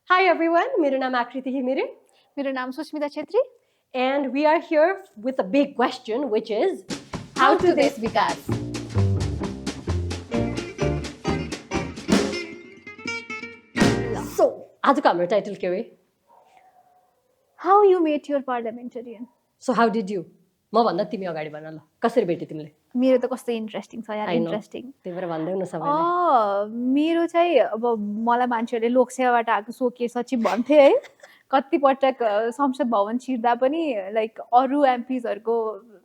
Hi everyone, मेरो नाम आकृति घिमिरे. मेरो नाम Susmita Chhetri. And we are here with a big question, which is HowToDeshBikas. So, आजको हाम्रो टाइटल के हो? How you met your parliamentarian. So how did you? म भन्दा तिमी अगाडि भन ल. कसरी भेट्यौ तिमीले? मेरो त कस्तो इन्ट्रेस्टिङ छ यार, इन्ट्रेस्टिङ. तिम्रो भन्दै न सबैले. मेरो चाहिँ अब मलाई मान्छेहरूले लोकसेवाबाट आएको स्वकीय सचिव भन्थे है. कति पटक संसद भवन छिर्दा पनि लाइक अरू एमपीजहरुको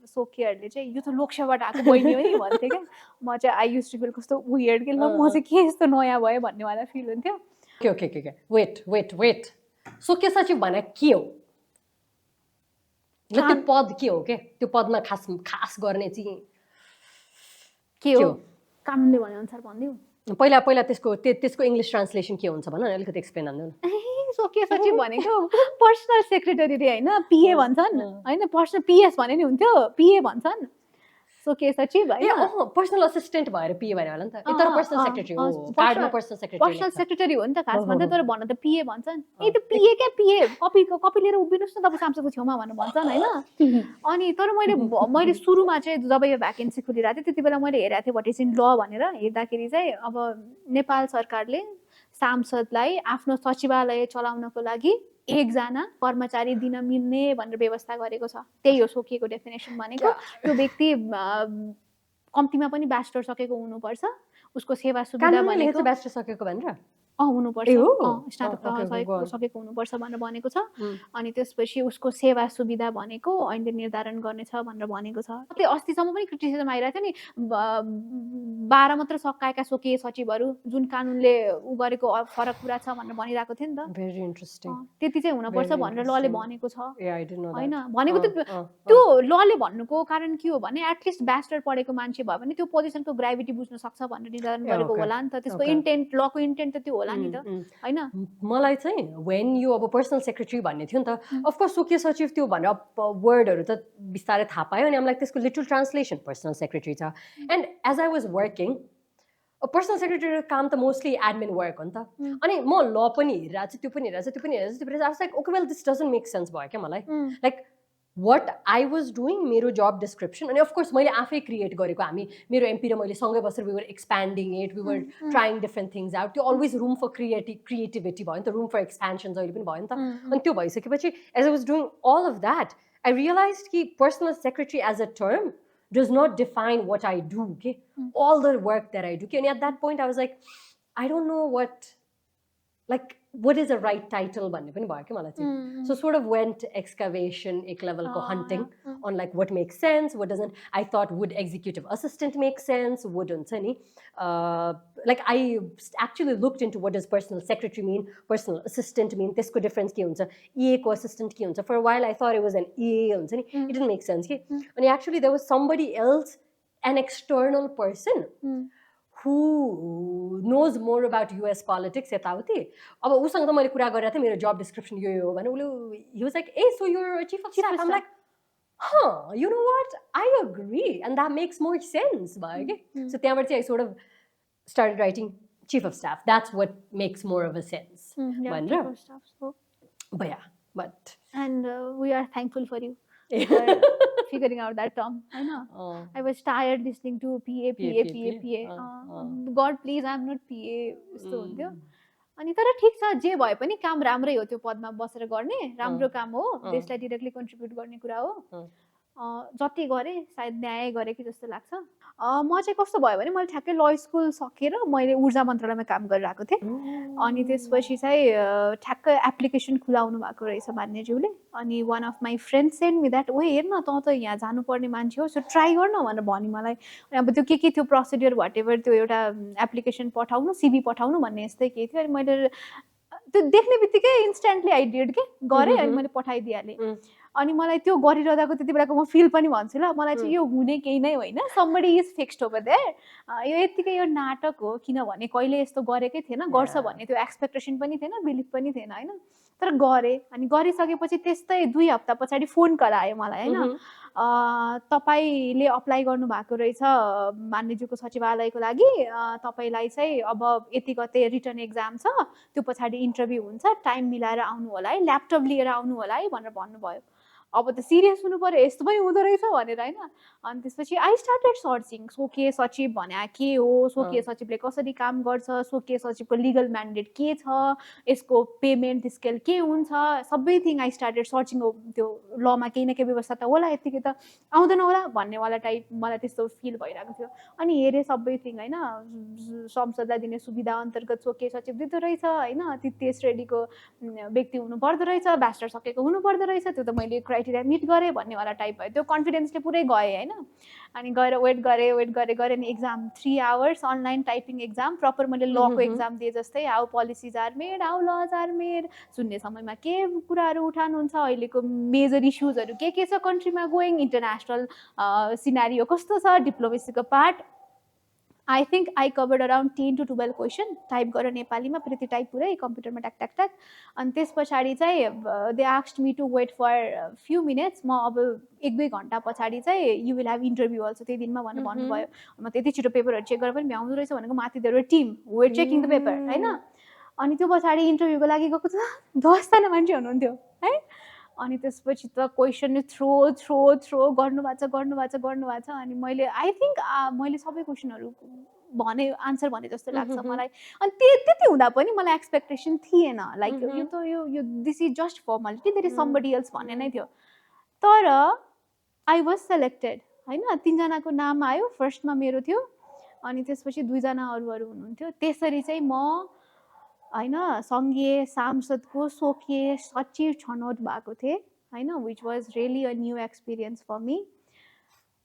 स्वकीयहरूले चाहिँ यो त लोकसेवाबाट आएको बहिनी हो नि भन्थे के. म चाहिँ आई युज्ड टु फिल कस्तो वियर्ड के ल म चाहिँ के यस्तो नयाँ भए भन्ने वाला फिल हुन्थ्यो. Okay. Wait. स्वकीय सचिव भने के हो? त्यो पद के हो के? त्यो पदमा खास गर्ने चाहिँ के हो? कानुनले भने अनुसार भन्दिउ. पहिला त्यसको इंग्लिश ट्रान्सलेसन के हुन्छ भन न, अलिकति एक्सप्लेन गर्नु न. स्वकीय सचिव भनेको पर्सनल सेक्रेटरी रे हैन, पीए भन्छन् हैन, पर्सनल पीएस भने नि हुन्थ्यो, पीए भन्छन्. स्वकीय सचिव हैन, पर्सनल असिस्टेन्ट भएर पीए भने होला नि त. तर पर्सनल सेक्रेटरी हो, कार्डमा पर्सनल सेक्रेटरी हो नि त खासमा त. तर भन्न त पीए भन्छन्. ए त पीए के पीए कपी लिएर उभिनुस् न तपाईँ सांसदको छेउमा भनेर भन्छन् हैन. अनि तर मैले सुरुमा चाहिँ जब यो भ्याकेन्सी खुलिरहेको थियो त्यतिबेला मैले हेरेको थिएँ व्हाट इज इन ल भनेर. हेर्दाखेरि चाहिँ अब नेपाल सरकारले सांसदलाई आफ्नो सचिवालय चलाउनको लागि एकजना कर्मचारी दिन मिल्ने भनेर व्यवस्था गरेको छ. त्यही हो स्वकीयको डेफिनेसन भनेको. त्यो व्यक्ति कम्तीमा पनि ब्याचलर सकेको हुनुपर्छ. उसको सेवा सुविधा भनेको ब्याचलर सकेको भनेर हुनुपर्छ, स्नातक सकेको हुनुपर्छ भनेर भनेको छ. अनि त्यसपछि उसको सेवा सुविधा भनेको ऐनले निर्धारण गर्नेछ भनेर भनेको छ. त्यो अस्तिसम्म पनि क्रिटिसिजम आइरहेको थियो नि, 12 मात्र सकाएका स्वकीय सचिवहरू जुन कानुनले उ गरेको फरक कुरा छ भनेर भनिरहेको थियो नि त. Very interesting. त्यति चाहिँ हुनुपर्छ भनेर लले भनेको छ हैन. भनेको त्यो लले भन्नुको कारण के हो भने एटलिस्ट ब्याचलर पढेको मान्छे भयो भने त्यो पोजिसनको ग्राभिटी बुझ्न सक्छ भनेर निर्धारण गरेको होला नि त. त्यसको इन्टेन्ट, लको इन्टेन्ट त त्यो होला नि त हैन. मलाई चाहिँ व्हेन यु अब पर्सनल सेक्रेटरी भन्ने थियो नि त, अफ कोर्स स्वकीय सचिव त्यो भनेर वर्डहरु त बिस्तारै थाहा पायो. अनि हामीलाई त्यसको लिटरल ट्रान्सलेसन पर्सनल सेक्रेटरी छ. And as I was working, personal सेक्रेटरीको काम त मोस्टली एडमिन वर्क हो नि त. अनि म ल पनि हेरिरहेको छु, त्यो पनि हेरिरहेको छु, I was like okay well this doesn't make sense भयो क्या मलाई. Like what I was doing, मेरो job description, and of course मैले आफै क्रिएट गरेको. हामी मेरो एमपी र मैले सँगै बसेर we were expanding it, we were trying different things out. त्यो always room for creativity भयो नि त, room for expansion जहिले पनि भयो नि त. अनि त्यो भइसकेपछि as I was doing all of that, I realized कि personal secretary as a term does not define what I do, okay? All the work that I do. And at that point I was like, I don't know what is a right title भन्ने पनि भयो कि मलाई चाहिँ. So sort of went excavation, एक levelको hunting on like what makes sense, what doesn't. I thought would executive assistant make sense, would हुन्छ नि. Like I actually looked into what does personal secretary mean, personal assistant mean, त्यसको difference के हुन्छ, EA को assistant के हुन्छ. For a while I thought it was an EA हुन्छ नि. It didn't make sense के. अनि actually there was somebody else, an external person who knows more about US politics यताउति. अब उसँग त मैले कुरा गरेको थिएँ, मेरो job description यो हो भने उले he was like, hey, so you're a chief of staff. I'm like, you know what, I agree and that makes more sense भयो के. So त्यहाँबाट चाहिँ I sort of started writing chief of staff. That's what makes more of a sense भनेर. But yeah, but and we are thankful for you figuring out that term. I know. I was tired listening to PA. God please, I'm not PA. यस्तो हुन्थ्यो. अनि तर ठिक छ, जे भए पनि काम राम्रै हो. त्यो पदमा बसेर गर्ने राम्रो काम हो, देशलाई डाइरेक्टली कन्ट्रिब्युट गर्ने कुरा हो. जति गरे सायद न्याय गरे कि जस्तो लाग्छ. म चाहिँ कस्तो भयो भने मैले ठ्याक्कै ल स्कुल सकेर मैले ऊर्जा मन्त्रालयमा काम गरिरहेको थिएँ. अनि त्यसपछि चाहिँ ठ्याक्कै एप्लिकेसन खुलाउनु भएको रहेछ मान्यज्यूले. अनि one of my friend send me that, ओ हेर्न त त यहाँ जानुपर्ने मान्छे हो, सो ट्राई गर्न भनेर भन्यो मलाई. अनि अब त्यो के थियो प्रोसिड्युर वाट एभर, त्यो एउटा एप्लिकेसन पठाउनु, सिभी पठाउनु भन्ने यस्तै केही थियो. अनि मैले त्यो देख्ने बित्तिकै इन्स्ट्यान्टली आई डिड के गरेँ अनि मैले पठाइदिइहालेँ. अनि मलाई त्यो गरिरहँदाको त्यति बेलाको म फिल पनि भन्छु ल, मलाई चाहिँ यो हुने केही नै होइन, somebody is fixed over there. यो यतिकै यो नाटक हो, किनभने कहिले यस्तो गरेकै थिएन, गर्छ भन्ने त्यो एक्सपेक्टेसन पनि थिएन, बिलिभ पनि थिएन होइन. तर गरेँ. अनि गरिसकेपछि त्यस्तै 2 हप्ता पछाडि फोन कल आयो मलाई होइन. तपाईँले अप्लाई गर्नुभएको रहेछ मान्यज्यूको सचिवालयको लागि, तपाईँलाई चाहिँ अब यति गते रिटर्न एक्जाम छ, त्यो पछाडि इन्टरभ्यू हुन्छ, टाइम मिलाएर आउनु होला है, ल्यापटप लिएर आउनु होला है भनेर भन्नुभयो। अब त सिरियस हुनु पर्यो, यस्तो पनि हुँदो रहेछ भनेर होइन। अनि त्यसपछि आई स्टार्टेड सर्चिङ स्वकीय सचिव भने के हो, स्वकीय सचिवले कसरी काम गर्छ, स्वकीय सचिवको लिगल म्यान्डेट के छ, यसको पेमेन्ट स्केल के हुन्छ, सबै थिङ आई स्टार्टेड सर्चिङ। त्यो लमा केही न केही व्यवस्था त होला, यतिकै त आउँदैन होला भन्नेवाला टाइप मलाई त्यस्तो फिल भइरहेको थियो। अनि हेरेँ सबै थिङ होइन, संसदलाई दिने सुविधा अन्तर्गत स्वकीय सचिव दिँदो रहेछ होइन, तृतीय श्रेणीको व्यक्ति हुनुपर्दो रहेछ, ब्याचलर सकेको हुनुपर्दो रहेछ, त्यो त मैले क्राइटेरिया मिट गरेँ भन्नेवाला टाइप भयो। त्यो कन्फिडेन्सले पुरै गएँ होइन। अनि गएर वेट गरेँ नि exam 3 hours online typing exam, proper मैले लको एक्जाम दिए जस्तै, how policies are made, how laws are made, सुन्ने समयमा के कुराहरू उठानुहुन्छ, अहिलेको मेजर इस्युजहरू के छ कन्ट्रीमा गोइङ, इन्टरनेसनल सिनारियो कस्तो छ, डिप्लोमेसीको part. I think I covered around 10 to 12 question, type गरेर नेपालीमा, फेरि टाइप पुरै कम्प्युटरमा ट्याक ट्याक ट्याक। अनि त्यस पछाडि चाहिँ they asked me to wait for few minutes, म अब 1-2 घन्टा पछाडि चाहिँ you will have interview also त्यही दिनमा भनेर भन्नुभयो। म त्यति छिटो पेपरहरू चेक गरेर पनि भ्याउँदो रहेछ भनेको, माथि there team were checking the paper होइन। अनि त्यो पछाडि इन्टरभ्यूको लागि गएको त 10 जना मान्छे हुनुहुन्थ्यो है। अनि त्यसपछि त क्वेसन थ्रो गर्नुभएको छ। अनि मैले आई थिङ्क मैले सबै क्वेसनहरू भने आन्सर भने जस्तो लाग्छ मलाई। अनि त्यति हुँदा पनि मलाई एक्सपेक्टेसन थिएन, लाइक यो त यो this is just formality, there is somebody else भन्ने नै थियो। तर आई वाज सेलेक्टेड होइन, 3 जनाको नाम आयो, फर्स्टमा मेरो थियो, अनि त्यसपछि 2 जना अरू हुनुहुन्थ्यो। त्यसरी चाहिँ म होइन सङ्घीय सांसदको स्वकीय सचिव छनौट भएको थिएँ होइन, which was really a new experience for me.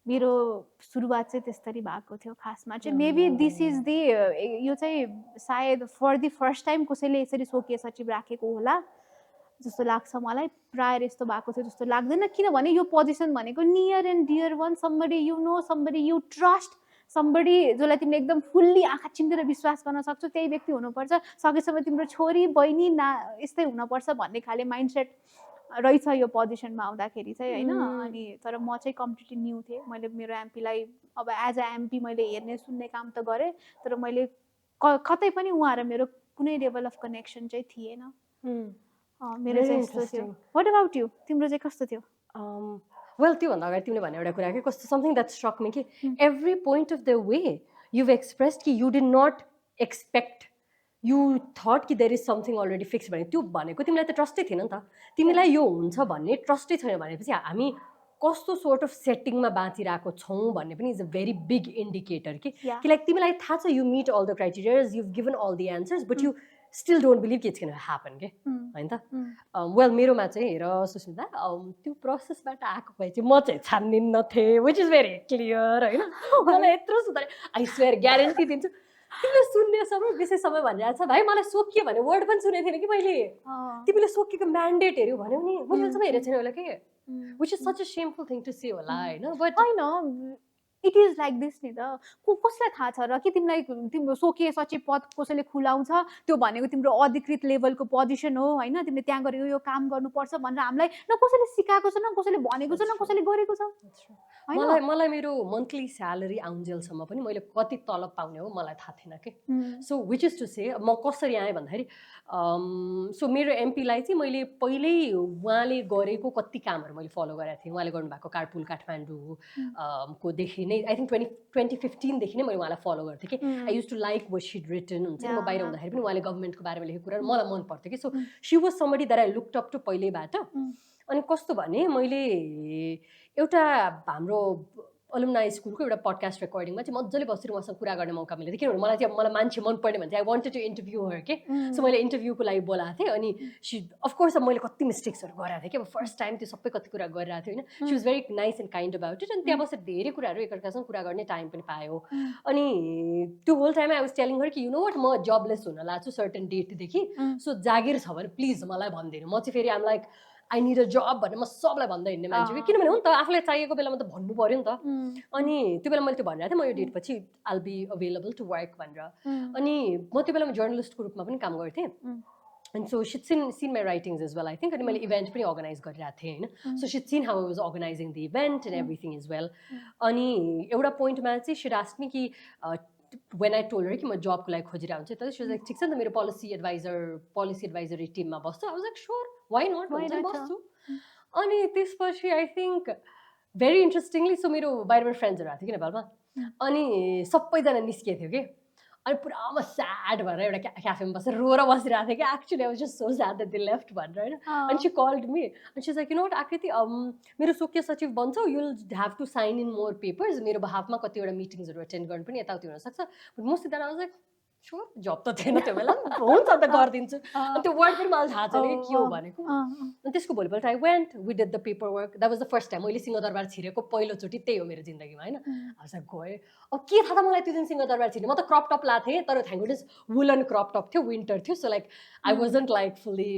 मेरो सुरुवात चाहिँ त्यसरी भएको थियो खासमा चाहिँ। मेबी दिस इज द यो चाहिँ सायद फर द फर्स्ट टाइम कसैले यसरी स्वकीय सचिव राखेको होला जस्तो लाग्छ मलाई। प्रायर यस्तो भएको थियो जस्तो लाग्दैन, किनभने यो पोजिसन भनेको near and dear one, somebody you know, somebody you trust, somebody जसलाई तिमीले एकदम फुल्ली आँखा चिम्लेर विश्वास गर्न सक्छौ, त्यही व्यक्ति हुनुपर्छ। सकेसम्म तिम्रो छोरी बहिनी यस्तै हुनुपर्छ भन्ने खाले माइन्डसेट रहेछ यो पोजिसनमा आउँदाखेरि चाहिँ होइन। अनि तर म चाहिँ कम्प्लिटली न्यू थिएँ। मैले मेरो एमपीलाई अब एज अ एमपी मैले हेर्ने सुन्ने काम त गरेँ, तर मैले कतै पनि उहाँ र मेरो कुनै लेभल अफ कनेक्सन चाहिँ थिएन। मेरो चाहिँ यस्तो थियो। व्हाट अबाउट यु, तिम्रो चाहिँ कस्तो थियो? वेल त्योभन्दा अगाडि तिमीले भने एउटा कुरा कि कस्तो समथिङ द्याट स्ट्रक मी कि every point of the way you've expressed कि you did not expect, you thought कि there is something already fix भने। त्यो भनेको तिमीलाई त ट्रस्टै थिएन नि त, तिमीलाई यो हुन्छ भन्ने ट्रस्टै छैन भनेपछि हामी कस्तो सोर्ट अफ सेटिङमा बाँचिरहेको छौँ भन्ने पनि is a very big indicator कि लाइक तिमीलाई थाहा छ you meet all the criterias, you've given all the answers, but you still don't believe कि इट्स क्यान ह्यापन के होइन त। वेल मेरोमा चाहिँ हेर सुस्मिता, त्यो प्रोसेसबाट आएको भए चाहिँ म चाहिँ छान्दिन्न थिएँ, विच इज भेरी क्लियर होइन। मलाई यत्रो सुधारे, आई स्वेयर ग्यारेन्टी दिन्छु। तिमीले सुन्ने समय विशेष समय भनिरहेको छ भाइ, मलाई सोकियो भने वर्ड पनि सुनेको थिएन कि मैले। तिमीले सोकिएको म्यान्डेट हेऱ्यौ भन्यौ नि, मैले अहिलेसम्म हेरेको छैन होला कि, which is such a shameful thing to say होला होइन। बट होइन, इट इज लाइक दिस नि त, कसलाई थाहा छ र कि तिमीलाई तिम्रो स्वकीय सचिव पद कसैले खुलाउँछ, त्यो भनेको तिम्रो अधिकृत लेभलको पोजिसन हो होइन, तिमीले त्यहाँ गएर यो काम गर्नुपर्छ भनेर हामीलाई न कसैले सिकाएको छ, न कसैले भनेको छ, न कसैले गरेको छ। मलाई मेरो मन्थली स्यालेरी आउन्जेलसम्म पनि मैले कति तलब पाउने हो मलाई थाहा थिएन कि। So which is to say म कसरी आएँ भन्दाखेरि सो मेरो एमपीलाई चाहिँ मैले पहिल्यै उहाँले गरेको कति कामहरू मैले फलो गरेको थिएँ। उहाँले गर्नुभएको कारपुल काठमाडौँको देखि नै आई थिङ्क 2015 देखि नै मैले उहाँलाई फलो गर्थेँ कि। I use to like what she written हुन्छ नि, म बाहिर हुँदाखेरि पनि उहाँले गभर्मेन्टको बारेमा लेखेको कुराहरू मलाई मन पर्थ्यो कि। So she was somebody that I looked up to पहिल्यैबाट। अनि कस्तो भने मैले एउटा हाम्रो अलुमनाई स्कुलको एउटा पडकास्ट रेकर्डिङमा चाहिँ मजाले बसेर उहाँसँग कुरा गर्ने मौका मिलेको थियो, किनभने मलाई मान्छे मनपर्ने भने चाहिँ आई वान्टेड टु इन्टरभ्यू हर के। सो मैले इन्टरभ्यूको लागि बोलाएको थिएँ। अनि सी अफकोर्स अब मैले कति मिस्टेक्सहरू गरेको थिएँ कि, अब फर्स्ट टाइम त्यो सबै कति कुरा गरिरहेको थियो होइन। She was very nice and kind about it. अनि त्यहाँ बसेर धेरै कुराहरू एकअर्कासँग कुरा गर्ने टाइम पनि पायो। अनि त्यो whole time I was telling her कि यु नो वाट, म जबलेस हुन लाग्छु सर्टेन डेटदेखि, सो जागिर छ भने प्लिज मलाई भनिदिनु। म चाहिँ फेरि आम लाइक आई निड अ जब भनेर म सबलाई भन्दै हिँड्ने मान्छे कि, किनभने हो नि त आफूलाई चाहिएको बेलामा त भन्नु पऱ्यो नि त। अनि त्यो बेला मैले त्यो भनिरहेको थिएँ म यो डेटपछि I'll be available to work भनेर। अनि म त्यो बेलामा जर्नलिस्टको रूपमा पनि काम गर्थेँ। And so she'd seen my writings as well, I think. And मैले event पनि organize गरिरहेको थिएँ हैन. So she'd seen how I was organizing the event and everything as well. अनि एउटा पोइन्टमा चाहिँ she'd asked me कि when I told her कि म जबको लागि खोजिरहेको हुन्छु त she was like ठिक छ नि त मेरो policy advisory टिममा बस्छु. I was like sure, why not? हुन्छ बस्छु. अनि त्यसपछि I think very interestingly so मेरो बाहिरबाट फ्रेन्ड्सहरू आएको थियो कि नेपालमा. अनि सबैजना निस्किएको थियो कि. अनि पुरा म स्याड भएर एउटा क्याफेमा बसेर रोएर बसिरहेको थिएँ कि actually I was just so sad that they left भनेर हैन. अनि she called me and she is like you know what Aakriti मेरो स्वकीय सचिव बन्छौ you will have to sign in more papers मेरो behalfमा कतिवटा मिटिङ्सहरू एटेन्ड गर्न पनि यताउति हुन सक्छ. But most that I was like sure job त थिएन त्यो बेला हुन्छ त गरिदिन्छु. अनि त्यो वर्ड पनि मलाई थाहा छैन के हो भनेको. अनि त्यसको भोलिपल्ट I went we did the paper work. That was the first time मैले सिंहदरबार छिरेको पहिलोचोटि त्यही हो मेरो जिन्दगीमा हैन. आई वाज लाइक गएँ अब के थाहा त मलाई त्यो दिन सिंहदरबार छिर्ने. म त क्रप टप लाएको थिएँ तर thank goodness woolen crop top थियो विन्टर थियो. So like I wasn't like fully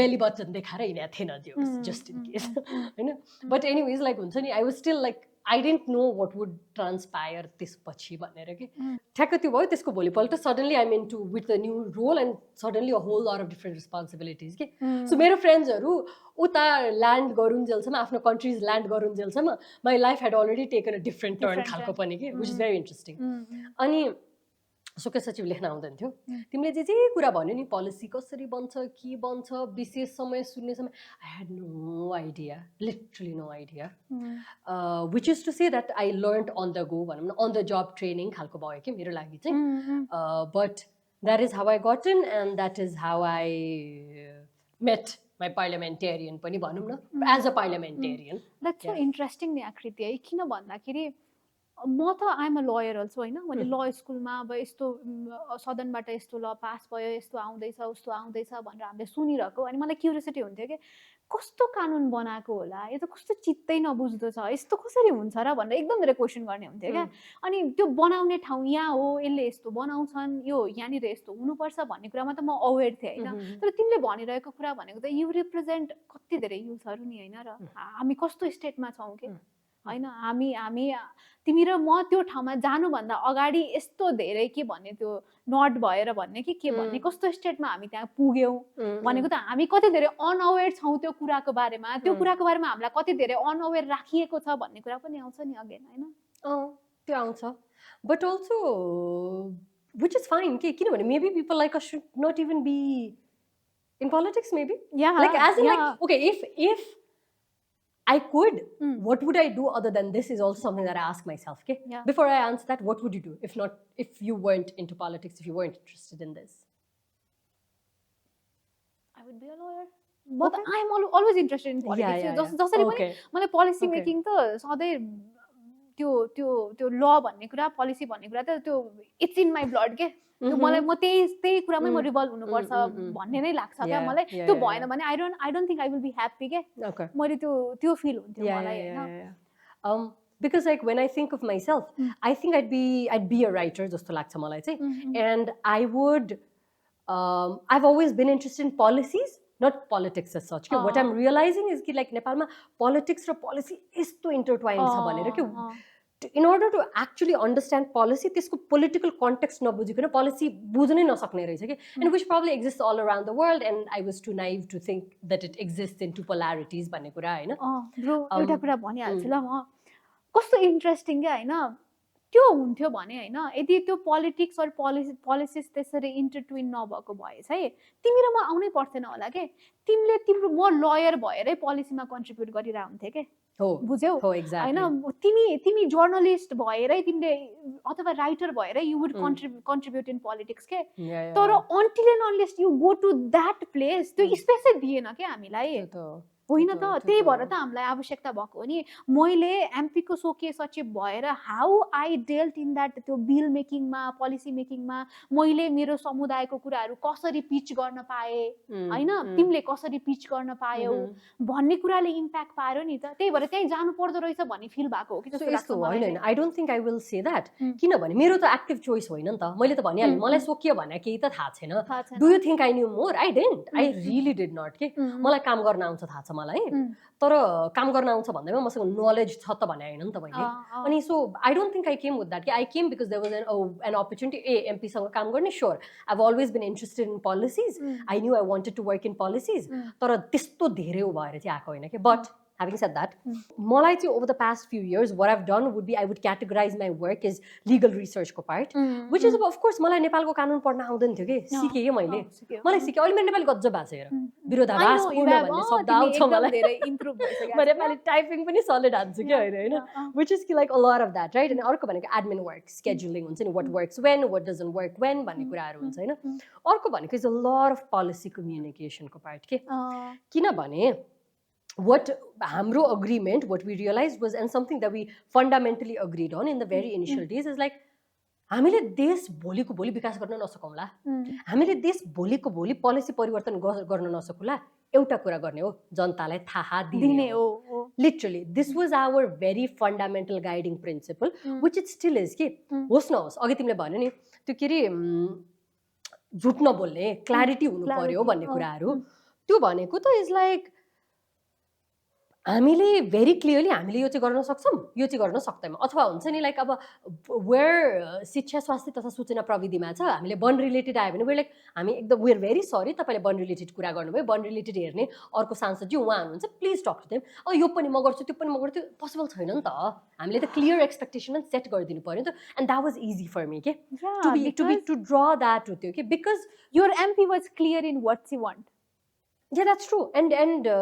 belly button देखाएर हिँडेको थिएन त्यो जस्ट इन केस हैन. बट एनिवेज लाइक हुन्छ नि I was still like I didn't know what would transpire त्यसपछि भनेर कि ठ्याक्क त्यो भयो. त्यसको भोलिपल्ट suddenly I'm into with the new role and suddenly a whole lot of different responsibilities कि. So मेरो फ्रेन्ड्सहरू उता ल्यान्ड गरुन्जेलसम्म आफ्नो कन्ट्रिज ल्यान्ड गरुन्जेलसम्म my life had already taken a different turn खालको पनि कि which is very interesting. अनि स्वकीय सचिव लेख्न आउँदैन थियो. तिमीले जे कुरा भन्यो नि पोलिसी कसरी बन्छ के बन्छ विशेष समय सुन्ने समय I had no idea literally no idea. Which is to say that I learned on the go भनौँ न अन द जब ट्रेनिङ खालको भयो कि मेरो लागि चाहिँ. But that is how I got in and that is how I met my parliamentarian पनि भनौँ न as a parliamentarian. That's so interesting नि आकृति है. किन भन्दाखेरि म त आइएम अ लयर अल्सो होइन. मैले ल स्कुलमा अब यस्तो सदनबाट यस्तो ल पास भयो यस्तो आउँदैछ उस्तो आउँदैछ भनेर हामीले सुनिरहेको. अनि मलाई क्युरियोसिटी हुन्थ्यो कि कस्तो कानुन बनाएको होला यो त कस्तो चित्तै नबुझ्दो छ यस्तो कसरी हुन्छ र भनेर एकदम धेरै क्वेसन गर्ने हुन्थ्यो क्या. अनि त्यो बनाउने ठाउँ यहाँ हो यसले यस्तो बनाउँछन् यो यहाँनिर यस्तो हुनुपर्छ भन्ने कुरामा त म अवेर थिएँ होइन. तर तिमीले भनिरहेको कुरा भनेको त यु रिप्रेजेन्ट कति धेरै युथहरू नि होइन. र हामी कस्तो स्टेटमा छौँ कि होइन. हामी तिमी र म त्यो ठाउँमा जानुभन्दा अगाडि यस्तो धेरै के भन्ने त्यो नट भएर भन्ने कि के भन्ने कस्तो स्टेटमा हामी त्यहाँ पुग्यौँ भनेको त हामी कति धेरै अनअवेर छौँ त्यो कुराको बारेमा. त्यो कुराको बारेमा हामीलाई कति धेरै अनअवेर राखिएको छ भन्ने कुरा पनि आउँछ नि अगेन होइन. त्यो आउँछ. But also which is fine कि किनभने maybe people like us should not even be in politics maybe like as in like okay if I could, what would I do other than this is also something that I ask myself. Okay, before I answer that, what would you do if you weren't into politics, if you weren't interested in this? I would be a lawyer. But I am always interested in politics. जसरी पनि मलाई policy making त सधैँ त्यो त्यो त्यो ल भन्ने कुरा पोलिसी भन्ने कुरा त त्यो इट्स इन माई ब्लड के. मलाई म त्यही कुरामै म रिभल्भ हुनुपर्छ भन्ने नै लाग्छ क्या मलाई. त्यो भएन भने I don't think I will be happy के. मैले त्यो फिल हुन्थ्यो मलाई होइन. Because like when I think of myself, I think I'd be a writer जस्तो लाग्छ मलाई चाहिँ. And I would I've always been interested in policies, not politics as such. What I'm realizing is कि like नेपालमा politics र policy यस्तो intertwined छ भनेर कि in order to actually understand policy त्यसको political context नबुझिकन policy बुझ्नै नसक्ने रहेछ कि. And which probably exists all around the world and I was too naive to think that it exists in two polarities भन्ने कुरा हैन. ब्रो एउटा कुरा भनिहाल्छु ल म कस्तो इन्ट्रेस्टिङ क्या होइन. त्यो हुन्थ्यो भने होइन यदि त्यो पोलिटिक्स अर पोलिसिस त्यसरी इन्टरट्विन नभएको भए चाहिँ तिमी र म आउनै पर्थेन होला के. तिमीले तिम्रो म लयर भएरै पोलिसीमा कन्ट्रिब्युट गरिरहेको हुन्थ्यो के. बुझ्यौ होइन. तिमी जर्नलिस्ट भएरै तिमीले अथवा राइटर भएरै you would contribute in politics के. तर until and unless you go to that place त्यो स्पेसै दिएन क्या हामीलाई होइन त. त्यही भएर त हामीलाई आवश्यकता भएको हो नि. मैले एमपीको स्वकीय सचिव भएर how I dealt in that त्यो बिल मेकिङमा पोलिसी मेकिङमा मैले मेरो समुदायको कुराहरू कसरी पिच गर्न पाएँ होइन. तिमीले कसरी पिच गर्न पायौ भन्ने कुराले इम्प्याक्ट पार्यो नि त. त्यही भएर भएर त्यही जानु पर्दो रहेछ भन्ने फिल भएको हो कि जस्तो लाग्छ मलाई होइन I don't think I will say that किनभने मेरो त एक्टिभ चोइस होइन नि त मैले त भनिहालेँ मलाई सोकिया भने केही त थाहा छैन do you think I knew more I didn't I really did not के मलाई काम गर्न आउँछ थाहा छ मलाई तर काम गर्न आउँछ भन्दैमा मसँग नलेज छ त भने होइन नि त मैले अनि so I don't think I came with that कि I came because there was an opportunity एमपीसँग काम गर्ने sure I have always been interested in policies I knew I wanted to work in policies तर त्यस्तो धेरै भएर चाहिँ आएको होइन कि बट having said that, मलाई चाहिँ over the past few years, what I've done would be I would categorize my work as legal research को part, which is of course मलाई नेपालको कानुन पढ्न आउँदैन थियो कि सिकेँ कि मैले मलाई सिकेँ अहिले मेरो नेपाली गजब भएको छ हेर विरोधाभास पूर्ण भन्ने शब्द आउँछ मलाई म नेपाली टाइपिङ पनि सलिड हान्छु कि होइन which is like a lot of that right अनि अर्को भनेको admin work scheduling हुन्छ नि what works when what doesn't work when भन्ने कुराहरू हुन्छ होइन अर्को भनेको is a lot of policy communication को part के किनभने what hamro agreement what we realized was and something that we fundamentally agreed on in the very initial days is like हामीले देश भोलिको भोलि विकास गर्न नसकौँला हामीले देश भोलिको भोलि पोलिसी परिवर्तन गर्न नसकौँला एउटा कुरा गर्ने हो जनतालाई थाहा दिने हो literally this was our very fundamental guiding principle which it still is के होस् नहोस् अघि तिमीले भन्यो नि त्यो के अरे झुट नबोल्ने क्ल्यारिटी हुनु पर्यो भन्ने कुराहरू त्यो भनेको त इज लाइक हामीले भेरी क्लियरली हामीले यो चाहिँ गर्न सक्छौँ यो चाहिँ गर्न सक्दैनौँ अथवा हुन्छ नि लाइक अब वेयर शिक्षा स्वास्थ्य तथा सूचना प्रविधिमा छ हामीले वन रिलेटेड आयो भने वेयर लाइक हामी एकदम वेयर भेरी सरी तपाईँले वन रिलेटेड कुरा गर्नुभयो वन रिलेटेड हेर्ने अर्को सांसदजी उहाँ हुनुहुन्छ प्लिज टक टु देम यो पनि म गर्छु त्यो पनि म गर्छु त्यो पोसिबल छैन नि त हामीले त क्लियर एक्सपेक्टेसन सेट गरिदिनु पर्यो नि त and that was easy for me के टु ड्र द्याट हो त्यो के because your MP was clear in what she want yeah that's true and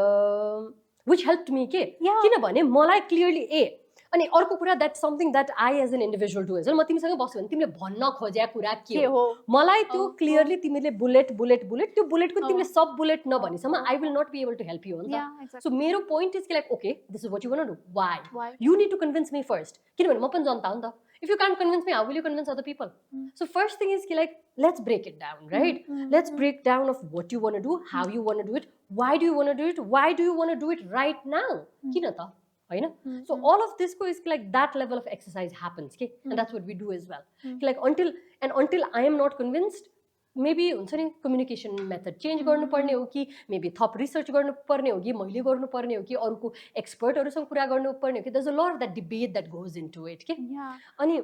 which helped me के किनभने मलाई क्लियरली अनि अर्को कुरा that something that I as an individual do as well म तिमीसँग बस्यो भने तिमीले भन्न खोजेको कुरा के हो मलाई त्यो क्लियरली तिमीले बुलेट त्यो बुलेटको तिमीले सब बुलेट नभनेसम्म I will not be able to help you हो नि त सो मेरो पोइन्ट इज कि like okay this is what you want to do why you need to convince me first किनभने म पनि जनता हो नि त if you can't convince me how will you convince other people so first thing is like let's break it down right let's break down of what you want to do how you want to do it why do you want to do it why do you want to do it right now kina ta haina so all of this is like that level of exercise happens okay? And that's what we do as well like until I am not convinced maybe हुन्छ नि communication method change गर्नुपर्ने हो कि maybe थप research गर्नुपर्ने हो कि मैले गर्नुपर्ने हो कि अरूको एक्सपर्टहरूसँग कुरा गर्नुपर्ने हो कि there is a lot of that debate that goes into it के अनि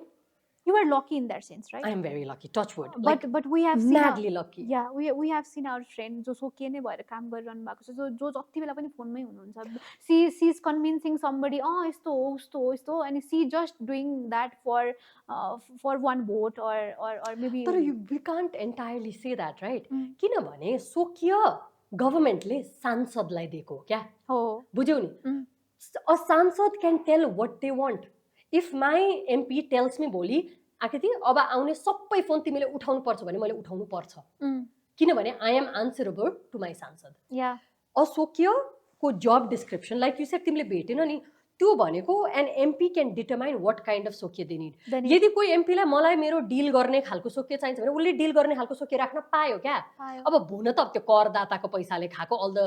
you are lucky in that sense, right? I am very lucky, touch wood. But we have seen madly lucky. Yeah, we have seen our friend जो Sokkia नै भएर काम गरिरहनु भएको छ जो जति बेला पनि फोनमै हुनुहुन्छ she is convincing somebody यस्तो and she just doing that for one vote or maybe but we can't entirely say that right किनभने सोकिया गभर्नमेन्टले सांसदलाई दिएको हो क्या हो बुझ्यौ नि a सांसद can tell what they want if my MP tells me भोलि आखिर अब आउने सबै फोन तिमीले उठाउनु पर्छ भने मैले उठाउनु पर्छ किनभने I am answerable to my सांसद असोकियाको जब डिस्क्रिप्सन लाइक यु सेड तिमीले भेटेन नि त्यो भनेको an MP can determine what kind of सोकिया दे निड यदि कोही एमपीलाई मलाई मेरो डिल गर्ने खालको सोकिया चाहिन्छ भने उसले डिल गर्ने खालको सोकिया राख्न पायो क्या अब हुन त त्यो करदाताको पैसाले खाएको all the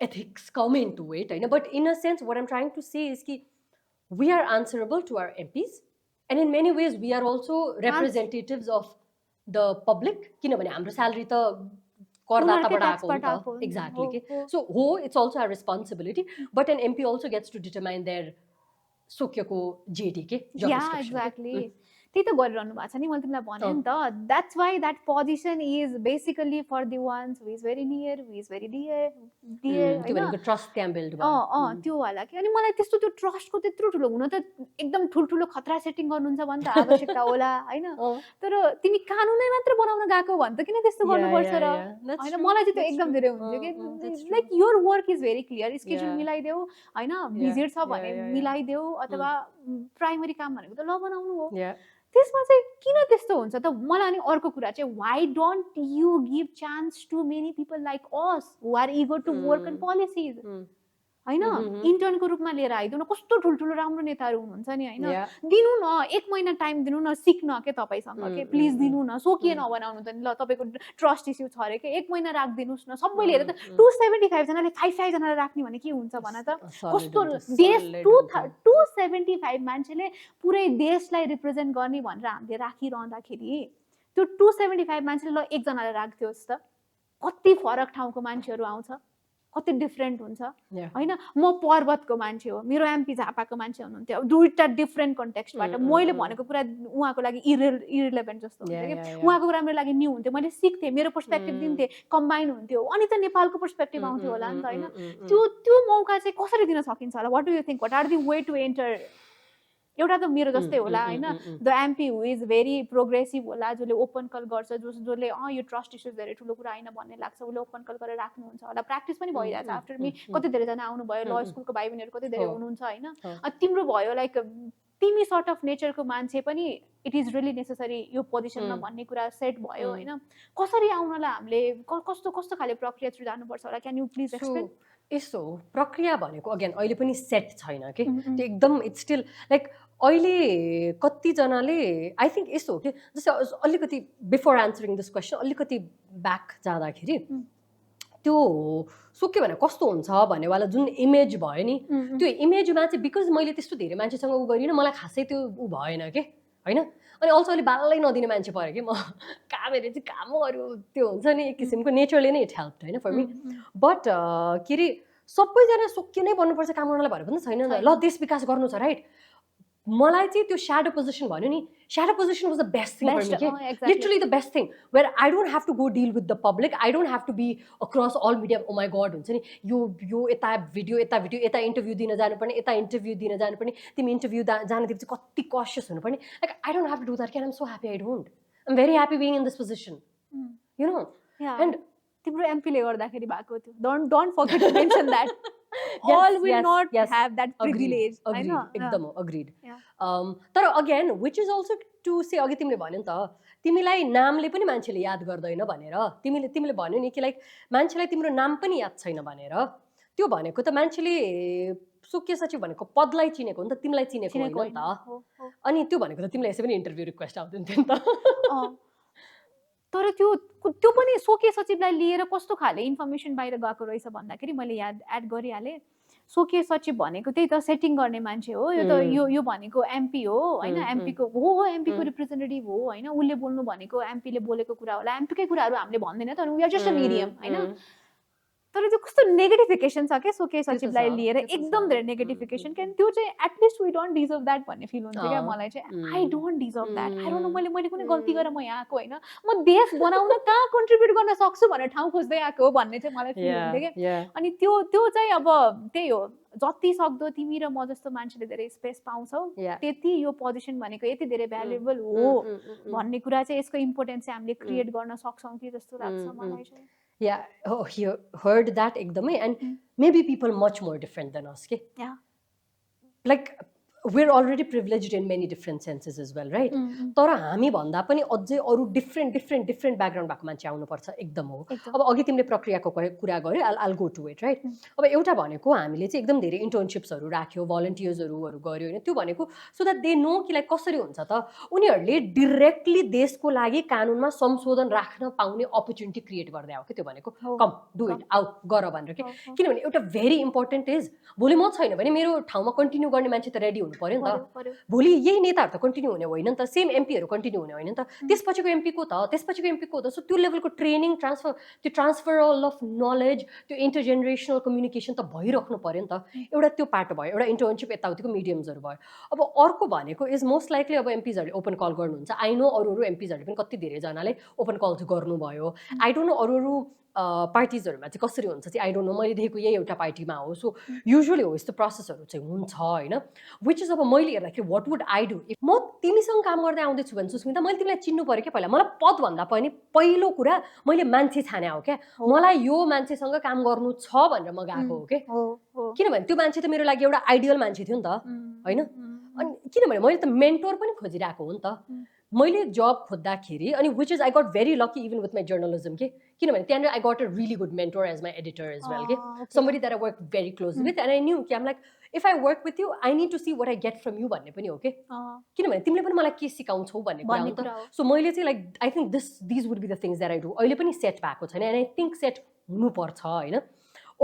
ethics come in to it होइन but in a sense what I'm trying to say is कि we are answerable to our MPs and in many ways we are also representatives of the public किनभने हाम्रो salary त करदाताबाट आएको हो नि त exactly so it's also our responsibility but an MP also gets to determine their सोकियाको JD के job description exactly त्यही त गरिरहनु भएको छ नि मैले तिमीलाई भने नि त that's why that position is basically for the ones who is very near who is very dear trust त्यहाँ बिल्ड भयो त्यो वाला कि अनि मलाई त्यस्तो त्यो ट्रस्टको त्यत्रो ठुलो हुन त एकदम ठुल्ठुलो खतरा सेटिङ गर्नुहुन्छ भने त आवश्यकता होला होइन तर तिमी कानुनै मात्र बनाउन गएको भने त किन त्यस्तो गर्नुपर्छ र होइन मलाई चाहिँ त्यो एकदम धेरै हुन्छ कि like your work is very clear schedule मिलाइदेऊ होइन भिजिट छ भने मिलाइदेऊ अथवा प्राइमरी काम भनेको त ल बनाउनु हो त्यसमा चाहिँ किन त्यस्तो हुन्छ त मलाई अनि अर्को कुरा चाहिँ why don't you give chance to many people like us who are eager to work in policies हैन इन्टर्नको रूपमा लिएर आइदिनु न कस्तो ठुल्ठुलो राम्रो नेताहरू हुनुहुन्छ नि हैन दिनु न 1 महिना टाइम दिनु न सिक्न के तपाईसँग के प्लिज दिनु न सोकिए नबनाउनु त नि ल तपाईको ट्रस्ट इस्यु छ अरे के 1 महिना राख्दिनुस् न सबैले हेरे त 275 जनाले 5 जनाले राख्ने भने के हुन्छ भन त कस्तो देश 275 मान्छेले पुरै देशलाई रिप्रेजेन्ट गर्ने भनेर हामीले राखिरहँदाखेरि त्यो 275 मान्छेले ल 1 जनाले राख्दियोस् त कति फरक ठाउँको मान्छेहरू आउँछ कति डिफरेन्ट हुन्छ हैन म पर्वतको मान्छे हो मेरो एमपी झापाको मान्छे हुनुहुन्थ्यो दुईटा डिफरेन्ट कन्टेक्स्टबाट मैले भनेको कुरा उहाँको लागि इरिलेभेन्ट जस्तो हुन्थ्यो कि उहाँको कुरा मेरो लागि न्यू हुन्थ्यो मैले सिक्थेँ मेरो पर्सपेक्टिभ दिन्थेँ कम्बाइन हुन्थ्यो अनि त नेपालको पर्सपेक्टिभ आउँथ्यो होला नि त हैन त्यो मौका चाहिँ कसरी दिन सकिन्छ होला what do you think what are the way to enter एउटा त मेरो जस्तै होला हैन the MP who is very progressive होला जसले ओपन कल गर्छ जसले यो ट्रस्ट इस्युज धेरै ठुलो कुरा हैन भन्ने लाग्छ उसले ओपन कल गरेर राख्नुहुन्छ होला प्र्याक्टिस पनि भइरहेछ आफ्टर मी कति धेरै जना आउनु भयो ल स्कुलको भाइ बहिनीहरु कति धेरै हुनुहुन्छ हैन तिम्रो भयो लाइक तिमी सर्ट अफ नेचरको मान्छे पनि इट इज रियली नेसेसरी यो पोजिसनमा भन्ने कुरा सेट भयो हैन कसरी आउनला हामीले कस्तो कस्तो खाले प्रक्रिया थ्रु जानुपर्छ होला क्यान यु प्लिज एक्सप्लेन यसो प्रक्रिया भनेको अगेन अहिले पनि सेट छैन के त्यो एकदम इट्स स्टिल लाइक अहिले कतिजनाले आई थिङ्क यसो हो कि जस्तै अलिकति बिफोर एन्सरिङ दिस क्वेसन अलिकति ब्याक जाँदाखेरि त्यो सोके भने कस्तो हुन्छ भन्नेवाला जुन इमेज भयो नि त्यो इमेजमा चाहिँ बिकज मैले त्यस्तो धेरै मान्छेसँग उ गरिनँ मलाई खासै त्यो उ भएन के हैन अनि अल्सो अहिले बाल्लै नदिने मान्छे पऱ्यो कि म काम हेरेर चाहिँ काम गर्यो त्यो हुन्छ नि एक किसिमको नेचरले नै इट हेल्प होइन फर मी बट के अरे सबैजना सोके नै बन्नुपर्छ काम गर्नलाई भनेर पनि छैन ल देश विकास गर्नु छ राइट मलाई चाहिँ त्यो स्याडो पोजिसन भन्यो नि shadow position was the best thing for me के literally the best thing where I don't have to go deal with the public I don't have to be across all media oh my god हुन्छ नि यो यता video यता interview दिन जानुपर्ने यता interview दिन जानुपर्ने तिमी इन्टरभ्यू जाँदाखेरि चाहिँ कति कसियस हुनुपर्ने like I don't have to do that can I am so happy I don't I am very happy being in this position you know and तिम्रो एमपीले गर्दाखेरि भएको थियो don't forget to mention that all will not have that privilege एकदम agreed तर again which is also to say अघि तिमीले भन्यो नि त तिमीलाई नामले पनि मान्छेले याद गर्दैन भनेर तिमीले भन्यो नि कि लाइक मान्छेलाई तिम्रो नाम पनि याद छैन भनेर त्यो भनेको त मान्छेले सोकिया सचिव भनेको पदलाई चिनेको हो नि त तिमीलाई चिनेको होइन नि त अनि त्यो भनेको त तिमीलाई यसै पनि इन्टरभ्यू रिक्वेस्ट आउँदैन थियो नि त तर त्यो पनि सोकिया सचिवलाई लिएर कस्तो खाले इन्फर्मेसन बाहिर गएको रहेछ भन्दाखेरि मैले याद एड गरिहालेँ सोकिया सचिव भनेको त्यही त सेटिङ गर्ने मान्छे हो यो त यो भनेको एमपी हो हैन एमपीको हो एमपीको रिप्रेजेन्टेटिभ हो हैन उसले बोल्नु भनेको एमपीले बोलेको कुरा होला एमपीकै कुराहरू हामीले भन्दैन त we are just a medium हैन तर त्यो कस्तो नेगेटिफिकेसन छ के सोकिया सचिवलाई लिएर एकदम धेरै नेगेटिफिकेसन किन त्यो चाहिँ at least we don't deserve that भन्ने फिल हुन्छ क्या मलाई चाहिँ I don't deserve that I don't know मैले कुनै गल्ती गरेर म यहाँ आएको होइन म देश बनाउन कहाँ कन्ट्रिब्युट गर्न सक्छु भनेर ठाउँ खोज्दै आएको हो भन्ने चाहिँ मलाई फिल हुन्थ्यो क्या अनि त्यो चाहिँ अब त्यही हो जति सक्दो तिमी र म जस्तो मान्छेले धेरै स्पेस पाउँछौ त्यति यो पोजिसन भनेको यति धेरै भ्यालुएबल हो भन्ने कुरा चाहिँ यसको इम्पोर्टेन्स चाहिँ हामीले क्रिएट गर्न सक्छौँ कि जस्तो लाग्छ मलाई चाहिँ Yeah, oh, he heard that ekdamai and maybe people much more different than us. Okay? Yeah. Like we're already privileged in many different senses as well, right? तर हामी भन्दा पनि अझै अरू डिफ्रेन्ट ब्याकग्राउन्ड भएको मान्छे आउनुपर्छ एकदम हो अब अघि तिमीले प्रक्रियाको कुरा गर्यो I'll go to it, right? अब एउटा भनेको हामीले चाहिँ एकदम धेरै इन्टर्नसिप्सहरू राख्यो भलन्टियर्सहरू गर्यो होइन त्यो भनेको सो द्याट दे नो कि लाइक कसरी हुन्छ त उनीहरूले डिरेक्टली देशको लागि कानुनमा संशोधन राख्न पाउने अपर्च्युनिटी क्रिएट गर्दै आयो कि त्यो भनेको कम डु इट आउट गर भनेर कि किनभने एउटा भेरी इम्पोर्टेन्ट इज भोलि म छैन भने मेरो ठाउँमा कन्टिन्यू गर्ने मान्छे त रेडी पर्यो नि त भोलि यही नेताहरू त कन्टिन्यू हुने होइन नि त सेम एमपीहरू कन्टिन्यू हुने होइन नि त त्यसपछिको एमपीको त सो त्यो लेभलको ट्रेनिङ त्यो ट्रान्सफरल अफ नलेज त्यो इन्टरजेनेरेसनल कम्युनिकेसन त भइराख्नु पर्यो नि त एउटा त्यो पाटो भयो एउटा इन्टर्नसिप यताउतिको मिडियम्सहरू भयो अब अर्को भनेको इज मोस्ट लाइकली अब एमपिजहरूले ओपन कल गर्नुहुन्छ आई नो अरू एमपिजहरूले पनि कति धेरैजनाले ओपन कल चाहिँ गर्नुभयो आई डोन्ट नो अरू पार्टिजहरूमा चाहिँ कसरी हुन्छ चाहिँ आई डोन्ट नो मैले देखेको यही एउटा पार्टीमा हो सो युजुअली हो यस्तो प्रोसेसहरू चाहिँ हुन्छ होइन विच इज अब मैले हेर्दाखेरि what would I do if म तिमीसँग काम गर्दै आउँदैछु भने सुस्मिता मैले तिमीलाई चिन्नु पऱ्यो क्या पहिला मलाई पदभन्दा पनि पहिलो कुरा मैले मान्छे छाने हो क्या मलाई यो मान्छेसँग काम गर्नु छ भनेर म गएको हो क्या किनभने त्यो मान्छे त मेरो लागि एउटा आइडियल मान्छे थियो नि त होइन अनि किनभने मैले त मेन्टोर पनि खोजिरहेको हो नि त मैले जब खोज्दाखेरि अनि which is I got very lucky even with my journalism के किनभने त्यहाँनिर I got a really good mentor as my editor as well के somebody that I work very closely with and I knew कि I'm like if I work with you I need to see what I get from you भन्ने पनि हो के किनभने तिमीले पनि मलाई के सिकाउँछौ भन्ने कुरा हो त सो मैले चाहिँ like I think these would be the things that I do अहिले पनि सेट भएको छैन and I think सेट हुनुपर्छ होइन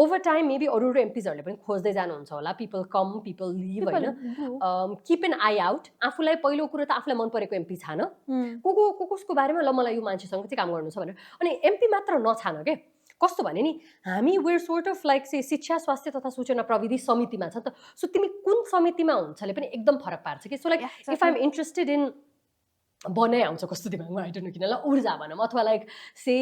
ओभर टाइम मेबी अरू एमपिजहरूले पनि खोज्दै जानुहुन्छ होला पिपल कम पिपल लिभ होइन किप एन आई आउट आफूलाई पहिलो कुरो त आफूलाई मन परेको एमपी छान कसको बारेमा ल मलाई यो मान्छेसँग चाहिँ काम गर्नु छ भनेर अनि एमपी मात्र नछान के कस्तो भने नि हामी वेयर सोर्ट अफ लाइक से शिक्षा स्वास्थ्य तथा सूचना प्रविधि समितिमा छ त सो तिमी कुन समितिमा हुन्छले पनि एकदम फरक पार्छ कि so like if I am interested in बनाइ आउँछ कस्तो दिमागमा आइडन्ट नो किन ल ऊर्जा भनौँ अथवा लाइक से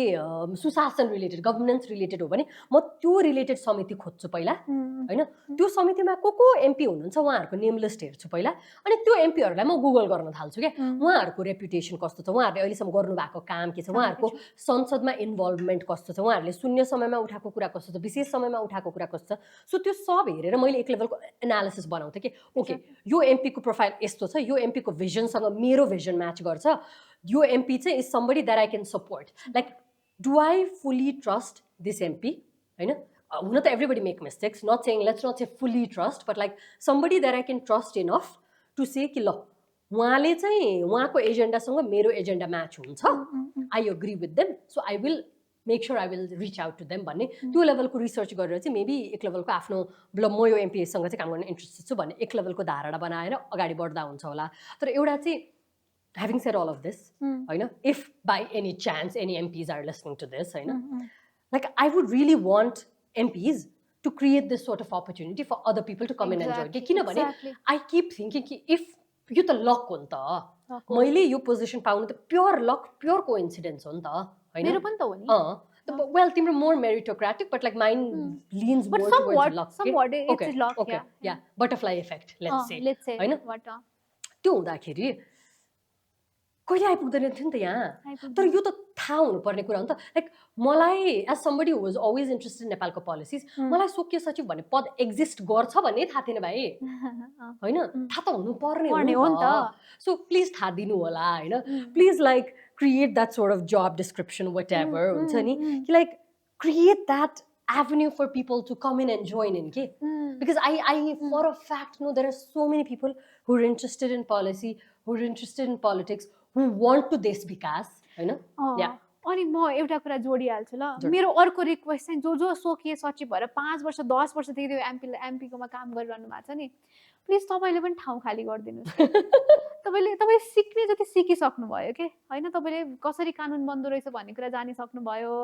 सुशासन रिलेटेड गभर्नेन्स रिलेटेड हो भने म त्यो रिलेटेड समिति खोज्छु पहिला होइन त्यो समितिमा को एमपी हुनुहुन्छ उहाँहरूको नेम लिस्ट हेर्छु पहिला अनि त्यो एमपीहरूलाई म गुगल गर्न थाल्छु क्या उहाँहरूको रेपुटेसन कस्तो छ उहाँहरूले अहिलेसम्म गर्नुभएको काम के छ उहाँहरूको संसदमा इन्भल्भमेन्ट कस्तो छ उहाँहरूले शून्य समयमा उठाएको कुरा कस्तो छ विशेष समयमा उठाएको कुरा कस्तो छ सो त्यो सब हेरेर मैले एक लेभलको एनालिसिस बनाउँथेँ कि ओके यो एमपीको प्रोफाइल यस्तो छ यो एमपीको भिजनसँग मेरो भिजन म्याच गर्छ यो एमपी चाहिँ is somebody that I can support like do I fully trust this MP होइन हुन त everybody make mistakes not saying let's not say fully trust but like somebody that I can trust enough to say कि ल उहाँले चाहिँ उहाँको एजेन्डासँग मेरो एजेन्डा म्याच हुन्छ I agree with them so I will make sure I will reach out to them भन्ने त्यो लेभलको रिसर्च गरेर चाहिँ मेबी एक लेभलको आफ्नो म यो एमपीसँग चाहिँ काम गर्न इन्ट्रेस्टेड छु भन्ने एक लेभलको धारणा बनाएर अगाडि बढ्दा हुन्छ होला तर एउटा चाहिँ having said all of this, if by any chance any MPs are listening to this, like I would really want MPs to create this sort of opportunity for other people to come and enjoy. Exactly. I keep thinking if you the luck hunta, मैले यो position पाउनु त pure luck, pure coincidence hunta, मेरो पनि त हो नि. Well, तिम्रो more meritocratic, but like mine leans more towards luck. Somewhat it's luck. Yeah. Butterfly effect, let's say. What? त्यो हुँदाखेरि कहिले आइपुग्दैन थियो नि त यहाँ तर यो त थाहा हुनुपर्ने कुरा हो नि त लाइक मलाई as somebody who was always interested in नेपालको पोलिसिज मलाई स्वकीय सचिव भन्ने पद एक्जिस्ट गर्छ भन्ने थाहा थिएन भाइ होइन थाहा त हुनुपर्ने हो नि त सो प्लिज थाहा दिनु होला होइन please like create that sort of job description whatever हुन्छ नि कि like create that avenue for people to come in and join in because I for a fact know there are so many people who are interested in policy who are interested in politics who want to desh-bikas हैन अनि म एउटा कुरा जोडिहाल्छु ल मेरो अर्को request चाहिँ जो स्वकीय सचिव भएर 5 वर्ष 10 वर्षदेखि त्यो एमपीकोमा काम गरिरहनु भएको छ नि प्लिज तपाईले पनि ठाउँ खाली गरिदिनुस् तपाईले सिक्ने जति सिकिसक्नु भयो के हैन तपाईले कसरी कानुन बन्दो रहेछ भन्ने कुरा जानिसक्नु भयो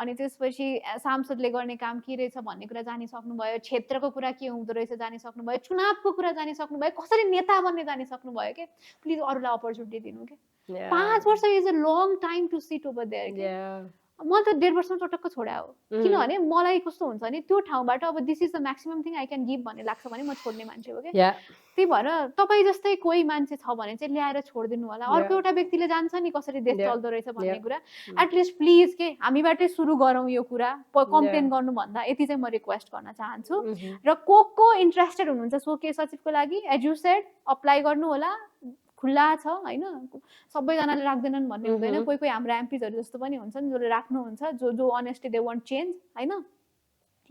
अनि त्यसपछि सांसदले गर्ने काम के रहेछ भन्ने कुरा जानिसक्नु भयो क्षेत्रको कुरा के हुँदो रहेछ जानिसक्नु भयो चुनावको कुरा जानिसक्नु भयो कसरी नेता बन्ने जानिसक्नु भयो के प्लिज अरूलाई अपर्च्युनिटी दिनु के 5 वर्ष is a long time to sit over there म त 1.5 वर्षमा चटक्क छोडा हो किनभने मलाई कस्तो हुन्छ नि त्यो ठाउँबाट अब this is the maximum thing I can give भन्ने लाग्छ भने म छोड्ने मान्छे हो क्या त्यही भएर तपाईँ जस्तै कोही मान्छे छ भने चाहिँ ल्याएर छोडिदिनु होला अर्को एउटा व्यक्तिले जान्छ नि कसरी देश चल्दो रहेछ भन्ने कुरा एटलिस्ट प्लिज के हामीबाटै सुरु गरौँ यो कुरा कम्प्लेन गर्नुभन्दा यति चाहिँ म रिक्वेस्ट गर्न चाहन्छु र को इन्ट्रेस्टेड हुनुहुन्छ स्वकीय सचिवको लागि एज यु सेड अप्लाई गर्नु होला खुल्ला छ हैन सबैजनाले राख्दैनन् भन्ने हुँदैन कोही हाम्रो एमपीजहरु जस्तो पनि हुन्छन् जसले राख्नुहुन्छ जो अनेस्टली दे वान्ट चेन्ज हैन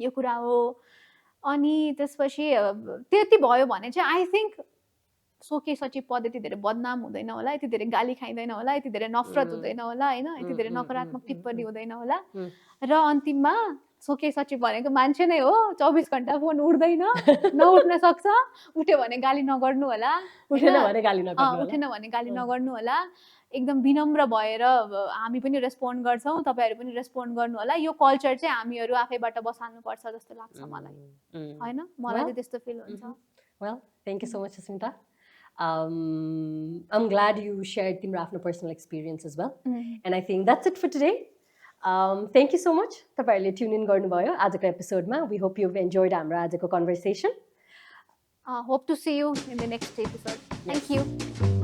यो कुरा हो अनि त्यसपछि त्यति भयो भने चाहिँ आई थिंक स्वकीय सचिव पद यति धेरै बदनाम हुँदैन होला यति धेरै गाली खाइदैन होला यति धेरै नफरत हुँदैन होला हैन यति धेरै नकारात्मक टिप्पणी हुँदैन होला र अन्तिममा स्वकीय सचिव भनेको मान्छे नै हो 24 घण्टा फोन उड्दैन नउठ्न सक्छ उठ्यो भने गाली नगर्नु होला उठेन भने गाली नगर्नु होला एकदम विनम्र भएर हामी पनि रेस्पोन्ड गर्छौं तपाईहरु पनि रेस्पोन्ड गर्नु होला यो कल्चर चाहिँ हामीहरु आफैबाट बसाल्नु पर्छ जस्तो लाग्छ मलाई हैन मलाई चाहिँ त्यस्तो फिल हुन्छ well thank you so much Smita I'm glad you shared timro afno personal experience as well and I think that's it for today thank you so much तपाईहरुले ट्युन इन गर्नुभयो आजको एपिसोडमा we hope you've enjoyed हाम्रो आजको conversation hope to see you in the next episode thank you